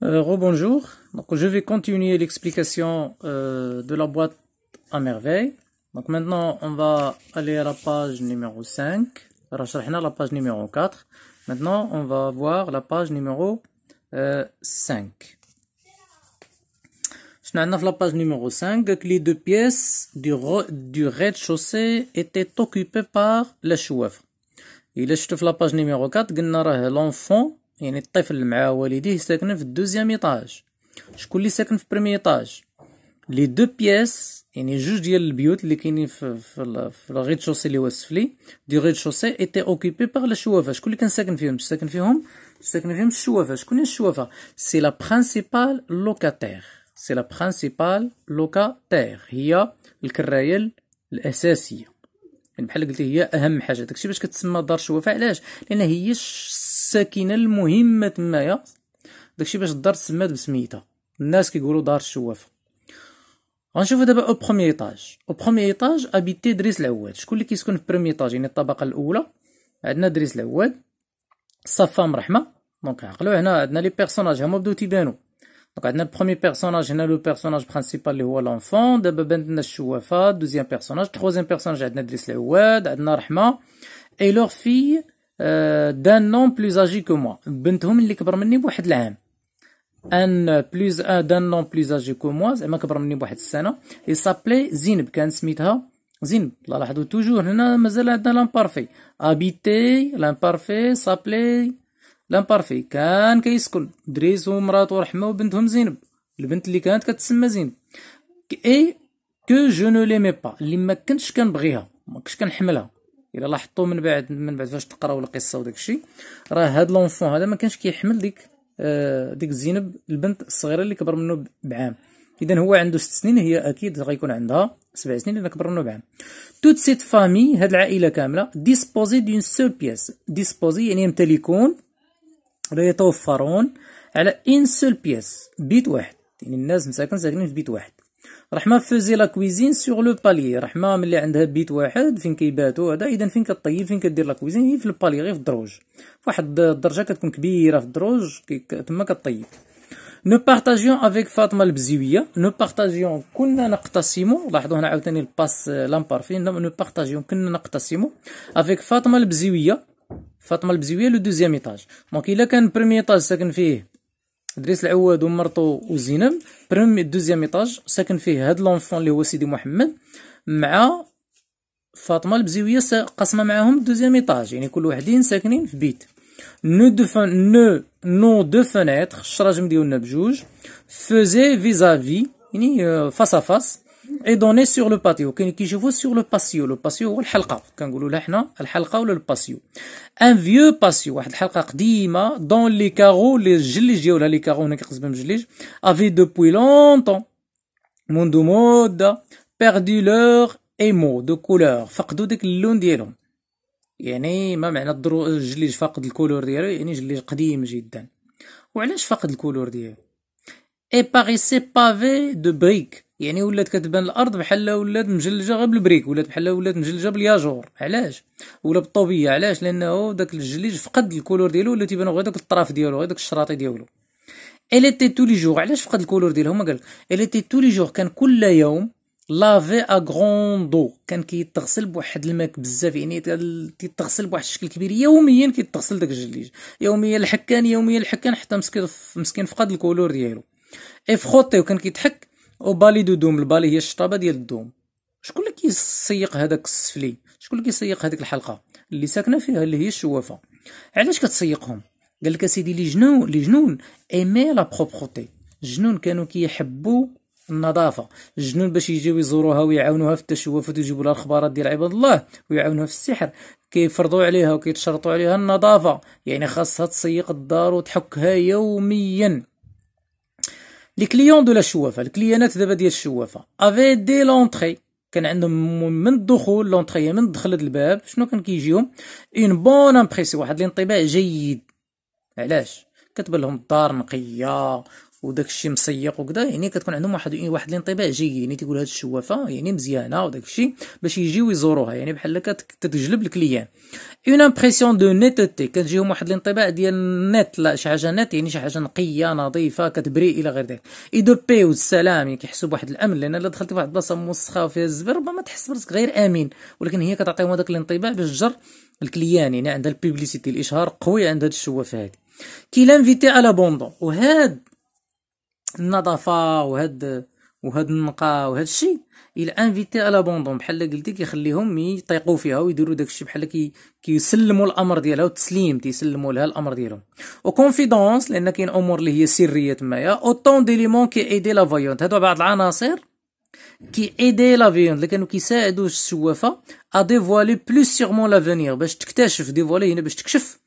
Rebonjour. Donc, je vais continuer l'explication de la boîte à merveille. Donc, maintenant, on va aller à la page numéro 5. La page numéro 4. Maintenant, on va voir la page numéro 5. Dans la page numéro 5, les deux pièces du rez-de-chaussée étaient occupées par la chouaf. Et là, je la page numéro 4, l'enfant, يعني الطفل مع والديه ساكنين في الدوزيام ايطاج. شكون اللي ساكن في بريمي ايطاج؟ لي دو بياس يعني جوج ديال البيوت اللي كاينين في الغيد شوسي اللي هو السفلي دي غيد شوسي ايتي اوكيبي باغ لا شوافه. شكون اللي كان ساكن فيهم؟ ساكن فيهم الشوافه. شكون هي الشوافه؟ سي لا برينسيبال لوكاتير. سي لا برينسيبال لوكاتير، هي الكرايه الاساسيه، يعني بحال قلتي هي اهم حاجه. داكشي باش كتسمى دار شوافه. علاش؟ لان هي الساكنه المهمه تمايا. داكشي باش الدار تسمات بسميتها. الناس كيقولوا دار الشوافه. غنشوفو دابا او بروميي ايطاج. او بروميي ايطاج ابيتي دريس العواد. شكون اللي كيسكن في بروميي ايطاج يعني الطبقه الاولى؟ عندنا دريس العواد، صفام رحمه. دونك عقلوا هنا عندنا لي بيرسوناج هما بداو تيبانو. دونك عندنا البروميي بيرسوناج هنا لو بيرسوناج برينسيبال اللي هو لونفون. دابا بانت لنا الشوافه. دوزيام بيرسوناج، تروازيام بيرسوناج عندنا دريس العواد، عندنا رحمه اي لور في دان نون بلوز اجي كو موا. بنتهم اللي كبر مني بواحد العام. دان نون بلوز اجي كو موا، زعما كبر مني بواحد السنه. اي سابلي زينب، كان سميتها زينب. لاحظوا توجور هنا مازال عندنا لامبارفي. ابيتي لامبارفي سابلي لامبارفي. كان كيسكن دريس ومراته رحمه وبنتهم زينب، البنت اللي كانت كتسمى زينب. اي كو جو نو ليمي با، اللي ما كنتش كنبغيها، ما كنتش كنحملها. الا لاحظتوا من بعد فاش تقراو القصه وداكشي، راه هاد لونفون هذا ما كانش كيحمل ديك زينب البنت الصغيره اللي كبر منه بعام. اذا هو عنده 6 سنين، هي اكيد غيكون عندها 7 سنين لان كبر منه بعام. توت سيت فامي، هاد العائله كامله، ديسبوزي دون سول بياس. ديسبوزي يعني يمتلكون ولا يتوفرون على ان سول بياس، بيت واحد، يعني الناس ساكنين في بيت واحد. رحمه فوزي لا كويزين سور لو بالي. رحمه ملي عندها بيت واحد فين كيباتوا هذا، اذا فين كطيب فين كدير لا كويزين هي في البالي، غير في الدروج، فواحد الدرجه كتكون كبيره في الدروج تما كطيب. نو بارطاجيون افيك فاطمه البزيويه. نو بارطاجيون كنا نقتسمو. لاحظوا هنا عاوتاني الباس لامبارفين. نو بارطاجيون كنا نقتسمو افيك فاطمه البزيويه. فاطمه البزيويه لو دوزيام ايطاج. دونك الا كان بريمي ايطاج ساكن فيه دريس العواد ومرتو وزينب، دوزيام ايطاج ساكن فيه هاد لونفون اللي هو سيدي محمد مع فاطمه البزيويه قاسمه معاهم دوزيام ايطاج، يعني كل وحدين ساكنين في بيت. نو دو فناتر، الشراجم ديالنا بجوج. فوزي فيزافي يعني فاس فاس. اي دوني سور لو باتيو، كاين كيشوفوا سور لو باسيو. لو باسيو هو الحلقه، كنقولوا لها حنا الحلقه ولا الباسيو. ان فيو باسيو، واحد الحلقه قديمه. دون لي كارو، لي الجليج ديالها، لي كارو هنا كيقصد بهم الجليج. افي دوبوي لونطون، منذ مده. بيردو لور اي مو دو كولور، فقدوا ديك اللون ديالهم. يعني ما معنى الجليج فاقد الكولور ديالو؟ يعني جليج قديم جدا. وعلاش فاقد الكولور ديالو؟ اي باريسي بافي دو بريك، يعني ولات كتبان الارض بحال ولات مجلجه غير بالبريك، ولات مجلجه بالياجور. علاش؟ ولا بالطوبيه. علاش؟ لانه داك الجليج فقد الكولور ديالو، ولا تيبانو غير داك الطراف ديالو، غير داك الشراطي ديالو. elle était tous les jours. علاش فقد الكولور ديالها؟ هما قال elle était tous les jours، كان كل يوم لافي ا غران دو، كان كيتغسل بواحد الماء بزاف، يعني كيتغسل بواحد الشكل كبير. يوميا كيتغسل داك الجليج، يوميا الحكان حتى مسكين فقد الكولور ديالو. اي فخوتي، وكان كيتحك. او بالي دو دوم، البالي هي الشطابه ديال الدوم. شكون اللي كيسيق هذاك السفلي؟ شكون اللي كيسيق هذيك الحلقه اللي ساكنه فيها اللي هي الشوافه؟ علاش كتسيقهم؟ قال لك اسيدي لي جنون ايمي لا بروبروتي. الجنون كانوا كيحبوا النظافه. الجنون باش يجيو يزوروها ويعاونوها في التشوفات ويجيبوا لها الخبارات ديال عباد الله ويعاونوها في السحر، كيفرضوا عليها وكيتشرطوا عليها النظافه، يعني خاصها تسيق الدار وتحكها يوميا. لي كليون دو لا شوافه، الكليانات دابا ديال الشوافه افي دي لونطري، كان عندهم من الدخول لونطري، من دخلت الباب شنو كان كيجيهم؟ اون بون امبريسيون، واحد الانطباع جيد. علاش؟ كتبان لهم الدار نقيه وداك الشيء مسيق وكذا، يعني كتكون عندهم واحد الانطباع جيد، يعني تيقول هاد الشوافه يعني مزيانه وداك الشيء باش يجيو يزوروها، يعني بحال هكا كتجلب الكليان. اون امبرسيون دو نيتوتي، كتجيهم واحد الانطباع ديال نت، لا شي حاجه نت يعني شي حاجه نقيه نظيفه كتبري الى غير ذلك. اي دو بي والسلام، يعني كيحسوا بواحد الامن، لان الا دخلتي فواحد البلاصه موسخه وفيها الزبر ربما تحس براسك غير امين، ولكن هي كتعطيهم هذاك الانطباع باش تجر الكليان، يعني عندها البيبليسيتي الاشهار قوي عند هاد الشوافه هادي. كي لانفيتي على بوندون، وهاد النظافه وهاد النقاء وهاد الشيء الى انفيتي على بوندون بحال قلتي كيخليهم يطيقوا فيها ويديروا داكشي بحال كيسلموا الامر ديالها، والتسليم تيسلموا لها الامر ديالهم. وكونفيدونس لان كاين امور اللي هي سريه تمايا. اوطون ديليمون كي ايدي لا فايونت، هادو بعض العناصر كي ايدي لا فيونت اللي كانوا كيساعدوا الشوافه ا ديفوالي بلوس سيغمون لافونيغ، باش تكتشف ديفوالي هنا باش تكشف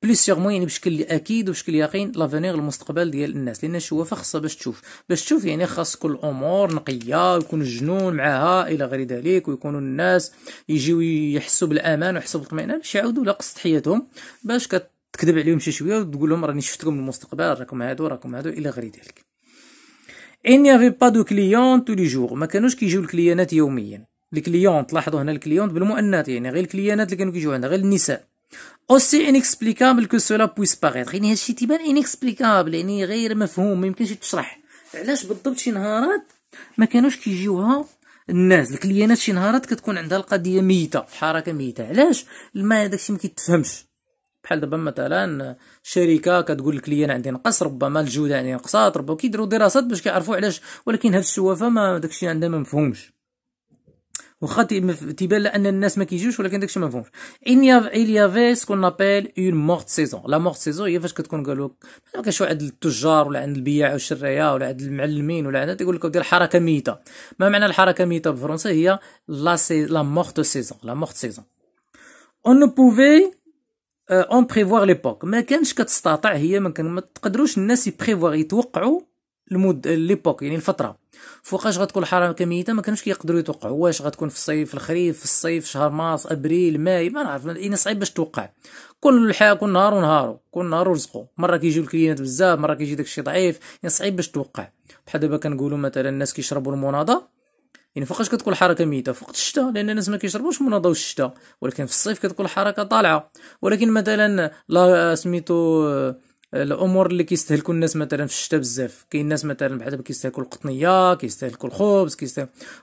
بلوس سيغمون، يعني بشكل اكيد وبشكل يقين لافونيغ المستقبل ديال الناس، لان الشوافه خاصها باش تشوف يعني خاص كل الامور نقيه، ويكون الجنون معاها الى غير ذلك، ويكونوا الناس يجيو يحسوا بالامان ويحسوا بالاطمئنان باش يعاودوا لقصه حياتهم، باش كتكذب عليهم شي شويه وتقول لهم راني شفتكم المستقبل، راكم هادو الى غير ذلك. Il n'y avait pas de clients tous les jours، ما كانوش كيجيو الكليانات يوميا. الكليونت، لاحظوا هنا الكليونت بالمؤنث، يعني غير الكليانات اللي كانوا كيجيو عندها غير النساء. aussi inexplicable que cela puisse paraître، يعني هادشي تيبان inexplicable، يعني غير مفهوم، ما يمكنش تشرح علاش بالضبط شي نهارات ما كانوش كيجيوها الناس الكليانات، شي نهارات كتكون عندها القضيه ميته، حركه ميته، علاش ما داكشي ما كيتفهمش. بحال دابا مثلا شركه كتقول الكليان عندي نقص، ربما الجوده عندي نقصات، ربما كيديروا دراسات باش كيعرفوا علاش، ولكن هاد الشوافه ما داكشي عندها ما مفهومش، واخا تيبان لان الناس ما كيجيوش، ولكن داكشي ما مفهومش. il y avait ce qu'on appelle une morte saison. la morte saison هي فاش كتكون قالوا كاش عند التجار ولا عند البياع والشرايه ولا عند المعلمين ولا عند تيقول لك دير حركه ميته. ما معنى الحركه ميته بالفرنسي؟ هي لا مورت سيزون. لا مورت سيزون on ne pouvait اون بريفوار ليبوك، ما كانش كتستطيع هي، ما تقدروش الناس يبريفوار يتوقعوا ليبوك، يعني الفتره فوقاش غتكون الحركه ميته، ما كانوش كيقدروا يتوقعوا واش غتكون في الصيف، في الخريف، في الصيف، شهر مارس، ابريل، ماي، ما نعرف، يعني صعيب باش توقع. كل نهار ونهارو، كل نهار ورزقو، مره كيجيو الكليانات بزاف، مره كيجي داكشي ضعيف، يعني صعيب باش توقع. بحال دابا كنقولوا مثلا الناس كيشربوا المناضه، يعني فوقاش كتكون الحركه ميته؟ فوق الشتاء، لان الناس ما كيشربوش مناضه الشتاء، ولكن في الصيف كتكون الحركه طالعه. ولكن مثلا لا سميتو الامور اللي كيستهلكوا الناس مثلا في الشتاء بزاف، كاين ناس مثلا بحال دابا كيستهلكوا القطنيه، كيستهلكوا الخبز،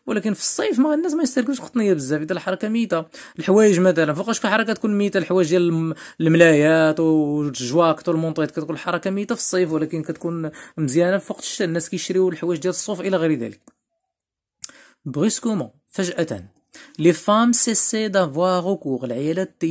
ولكن في الصيف ما الناس ما يستهلكوش القطنيه بزاف، اذا الحركه ميته. الحوايج مثلا فوقاش الحركه تكون ميته؟ الحوايج ديال الملايات والجواكط والمونطيط كتكون الحركه ميته في الصيف، ولكن كتكون مزيانه في وقت الشتاء، الناس كيشريو الحوايج ديال الصوف الى غير ذلك. بريسكومون فجأة لي فام سيسي دافوار ركور، العيالات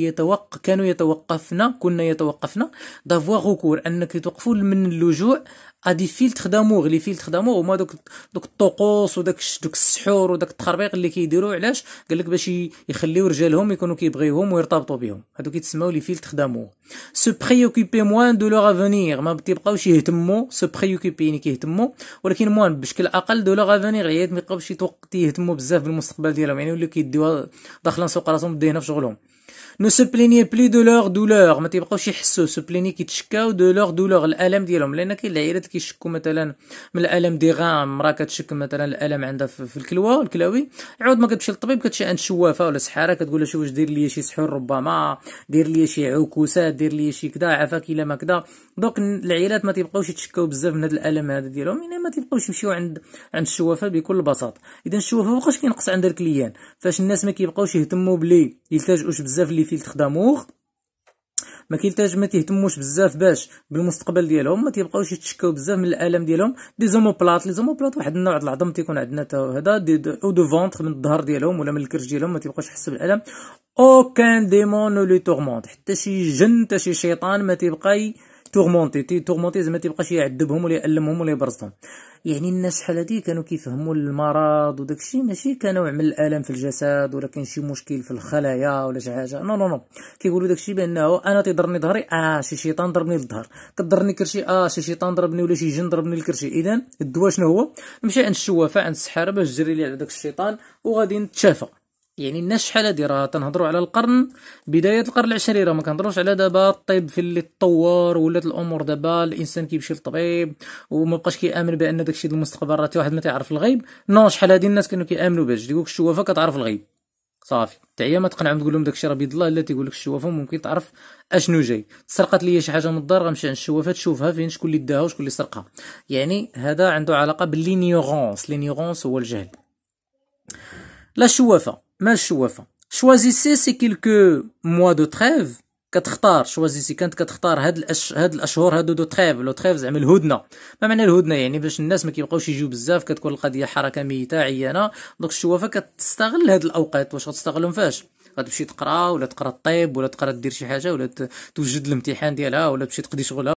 كنا يتوقفن دافوار ركور، انك يتوقفوا من اللجوء ادي فيلتر دامور. لي فيلتر دامور هما دوك الطقوس وداك السحور وداك التخربيق اللي كيديروا، علاش؟ قال لك باش يخليو رجالهم يكونوا كيبغيوهم ويرتبطوا بهم، هادو كيتسموا لي فيلتر دامور. سو بريوكوبي موان دو لور افونير، ما تيبقاوش يهتموا، سو بريوكوبي يعني كيهتموا، ولكن موان بشكل اقل دو لور افونير، العيالات ما يبقاوش يهتموا بزاف بالمستقبل ديالهم، يعني ولاو كيديوها داخلين سوق راسهم بدينا في شغلهم. نو سو بليني بلي دو لور دولور، ما تيبقاوش يحسوا، سو بليني كيتشكاو دو لور دولور، الالم ديالهم، لان كاين العيالات كيشكوا مثلا من الالم دي غام، مرا كتشك مثلا الالم عندها في الكلاوي، عاود ما كتمشي للطبيب كتمشي عند شوافه ولا سحاره، كتقول لها شوف واش دير لي شي سحور، ربما دير لي شي عكوسات، دير لي شي كذا، عافاك الا ما كذا. دونك العيالات ما تيبقاوش يتشكاو بزاف من هذا الالم هذا ديالهم، يعني ما تيبقاوش يمشيو عند الشوافه بكل بساطه. اذا الشوافه فوقاش كينقص عند الكليان؟ فاش الناس ما كيبقاوش يهتموا بلي يلتجؤوش بزاف لي فيلتر دامور، ما تيهتموش بزاف باش بالمستقبل ديالهم، ما تيبقاوش يتشكاو بزاف من الالم ديالهم. لي زوموبلات واحد النوع د العظم تيكون عندنا هذا او دو فونتر من الظهر ديالهم ولا من الكرش ديالهم، ما تيبقاوش يحسوا بالالم. اوكان ديمون نو لي تورمونت، حتى شي جن حتى شي شيطان ما تيبقى تورمونتي زعما تيبقاش يعذبهم ولا يألمهم ولا يبرزهم. يعني الناس شحال هادي كانوا كيفهموا المرض وداكشي ماشي كنوع من الالم في الجسد ولا كاين شي مشكل في الخلايا ولا شي حاجه، نو كيقولوا داكشي بانه انا تيضرني ظهري، شي شيطان ضربني للظهر، كضرني كرشي، شي شيطان ضربني ولا شي جن ضربني الكرشي. اذا الدواء شنو هو؟ نمشي عند الشوافه، عند السحاره باش تجري لي على داك الشيطان وغادي نتشافى. يعني الناس شحال هادي راه تنهضروا على القرن، بداية القرن العشرين، راه ما كنهضروش على دابا الطب في اللي تطور ولات الامور دابا الانسان كيمشي للطبيب وما بقاش كيامن بان داكشي ديال المستقبل، راه حتى واحد ما تيعرف الغيب. نو، شحال هادي الناس كانوا كيامنوا باش تيقولك الشوافه كتعرف الغيب صافي، حتى هي ما تقنعهم تقول لهم داكشي راه بيد الله، لا تيقول لك الشوافه ممكن تعرف اشنو جاي. سرقت ليا شي حاجه من الدار غنمشي عند الشوافه تشوفها فين، شكون اللي داها وشكون اللي سرقها. يعني هذا عنده علاقه باللينيغونس، لينيغونس هو الجهل. لا الشوافه، ما الشوافه، شوازيسي سي كيلكو موا دو تريف، كتختار شوازيسي، كانت كتختار هاد الاشهر هادو دو تريف، لو تريف زعما الهدنه. ما معنى الهدنه؟ يعني باش الناس ما كيبقاوش يجيو بزاف، كتكون القضيه حركه ميته عيانه. دونك الشوافه كتستغل هاد الاوقات، واش غتستغلهم فاش؟ غتمشي تقرا، ولا تقرا الطب، ولا تقرا دير شي حاجه، ولا توجد الامتحان ديالها، ولا تمشي تقضي شغلها.